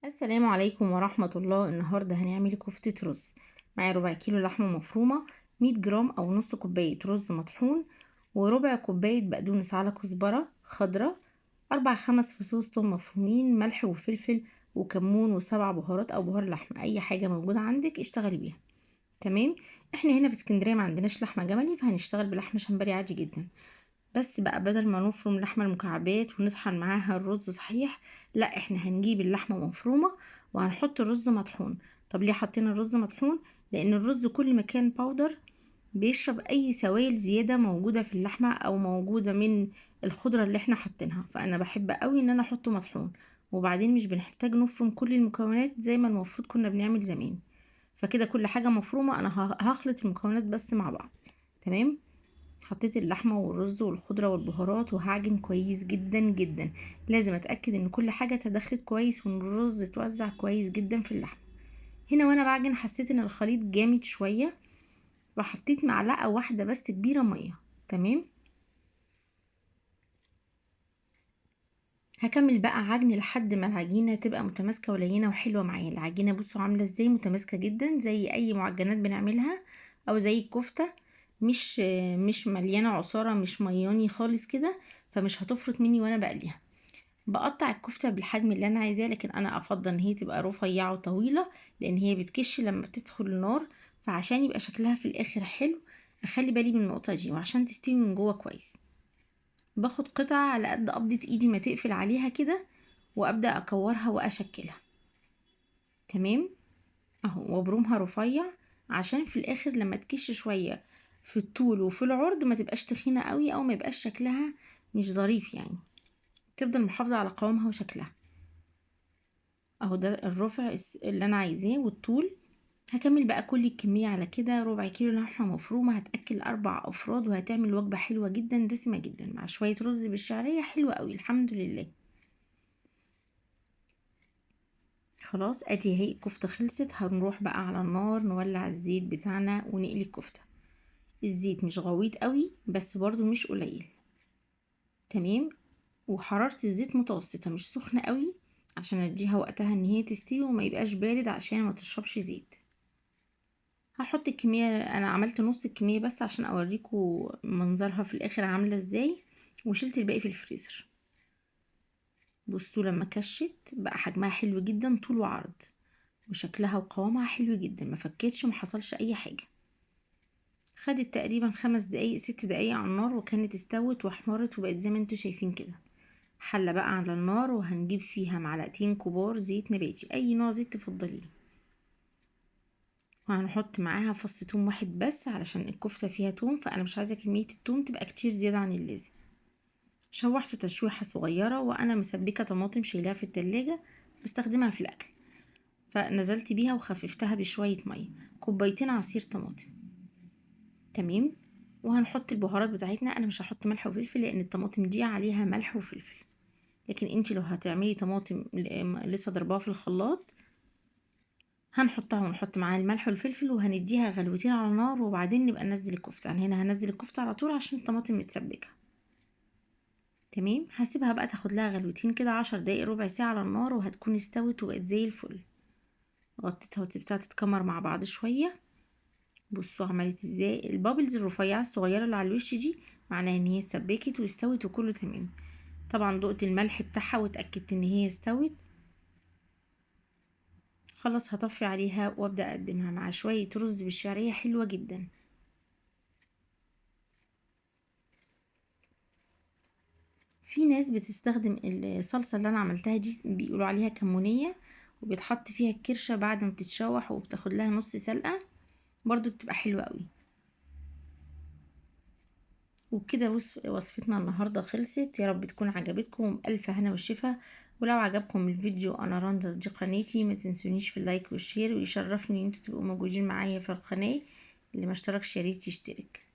السلام عليكم ورحمة الله. النهاردة هنعمل كفتة رز. معايا ربع كيلو لحمة مفرومة، 100 جرام أو نص كوباية رز مطحون، وربع كوباية بقدونس على كزبرة خضرة، 4 5 فصوص توم مفرومين، ملح وفلفل وكمون و7 بهارات أو بهار لحمة، أي حاجة موجودة عندك اشتغلي بيها. تمام. احنا هنا في اسكندرية ما عندناش لحمة جملي، فهنشتغل بلحمة شمبري عادي جدا. بس بقى بدل ما نفرم لحمة المكعبات ونطحن معاها الرز صحيح، لا احنا هنجيب اللحمة مفرومة وهنحط الرز مطحون. طب ليه حطينا الرز مطحون؟ لان الرز كل ما كان باودر بيشرب اي سوائل زيادة موجودة في اللحمة او موجودة من الخضرة اللي احنا حاطينها، فانا بحب قوي ان انا احطه مطحون. وبعدين مش بنحتاج نفرم كل المكونات زي ما المفروض كنا بنعمل زمان، فكده كل حاجة مفرومة. انا هخلط المكونات بس مع بعض. تمام. حطيت اللحمة والرز والخضرة والبهارات وهعجن كويس جدا جدا. لازم اتأكد ان كل حاجة تدخلت كويس وان الرز اتوزع كويس جدا في اللحمة. هنا وانا بعجن حسيت ان الخليط جامد شوية، فحطيت معلقة واحدة بس كبيرة مية. تمام. هكمل بقى عجن لحد ما العجينة تبقى متماسكة ولينة وحلوة معايا. العجينة بصوا عاملة ازاي، متماسكة جدا زي اي معجنات بنعملها او زي الكفتة. مش مليانة عصارة، مش مياني خالص كده، فمش هتفرط مني وانا بقليها. بقطع الكفتة بالحجم اللي انا عايزاه، لكن انا افضل ان هي تبقى رفيعة وطويلة لان هي بتكش لما تدخل النار. فعشان يبقى شكلها في الاخر حلو اخلي بالي من النقطة دي، وعشان تستوي من جوه كويس باخد قطعة على قد قبضة ايدي ما تقفل عليها كده، وابدأ اكورها واشكلها. تمام. اهو وابرمها رفيع عشان في الاخر لما تكش شوية في الطول وفي العرض ما تبقاش تخينة قوي او ما يبقاش شكلها مش ظريف يعني، تفضل محافظة على قوامها وشكلها. اهو ده الرفع اللي انا عايزاه والطول. هكمل بقى كل الكمية على كده. ربع كيلو لحمة مفرومة هتأكل 4 أفراد، وهتعمل وجبة حلوة جدا دسمة جدا مع شوية رز بالشعرية حلوة قوي الحمد لله. خلاص ادي اهي الكفتة خلصت. هنروح بقى على النار نولع الزيت بتاعنا ونقلي الكفتة. الزيت مش غويط قوي بس برضو مش قليل. تمام. وحرارة الزيت متوسطة مش سخنة قوي، عشان اديها وقتها ان هي تستوي وما يبقاش بارد عشان ما تشربش زيت. هحط الكمية، انا عملت نص الكمية بس عشان اوريكم منظرها في الاخر عاملة ازاي، وشلت الباقي في الفريزر. بصوا لما كشت بقى حجمها حلو جدا طول وعرض، وشكلها وقوامها حلو جدا، ما فكتش وما حصلش اي حاجة. خدت تقريبا 5 دقايق 6 دقايق على النار وكانت استوت واحمرت وبقت زي ما انتوا شايفين كده. حلة بقى على النار وهنجيب فيها معلقتين كبار زيت نباتي، اي نوع زيت تفضليه، وهنحط معاها فص توم واحد بس علشان الكفتة فيها توم، فانا مش عايزة كمية التوم تبقى كتير زيادة عن اللازم. شوحته تشويحة صغيرة، وانا مسبكة طماطم شايلاها في التلاجة بستخدمها في الاكل، فنزلت بيها وخففتها بشوية مية، كوبايتين عصير طماطم. تمام. وهنحط البهارات بتاعتنا. انا مش هحط ملح وفلفل لان الطماطم دي عليها ملح وفلفل، لكن انتي لو هتعملي طماطم لسه ضرباها في الخلاط هنحطها ونحط معاها الملح والفلفل وهنديها غلوتين على النار، وبعدين نبقى ننزل الكفتة. يعني هنا هنزل الكفتة على طول عشان الطماطم متسبكة. تمام. هسيبها بقى تاخد لها غلوتين كده 10 دقايق ربع ساعة على النار، وهتكون استوت وبقت زي الفل. غطيتها وسبتها تتكمر مع بعض شوية. بصوا عملت ازاي البابلز الرفيعة الصغيرة اللي على الوش دي، معناها ان هي اتسبكت واستوت وكله تمام. طبعا دقت الملح بتاعها واتأكدت ان هي استوت. خلاص هطفي عليها وابدأ اقدمها مع شوية رز بالشعرية حلوة جدا. في ناس بتستخدم الصلصة اللي انا عملتها دي بيقولوا عليها كمونية، وبيتحط فيها الكرشة بعد ما تتشوح وبتاخد لها نص سلقة، برضو بتبقى حلوة قوي. وبكده وصفتنا النهاردة خلصت. يا رب تكون عجبتكم، ألف هنا والشفا. ولو عجبكم الفيديو أنا رندا دي قناتي، ما تنسونيش في اللايك والشير، ويشرفني ان انتوا تبقوا موجودين معايا في القناة. اللي ما اشتركش ياريت يشترك.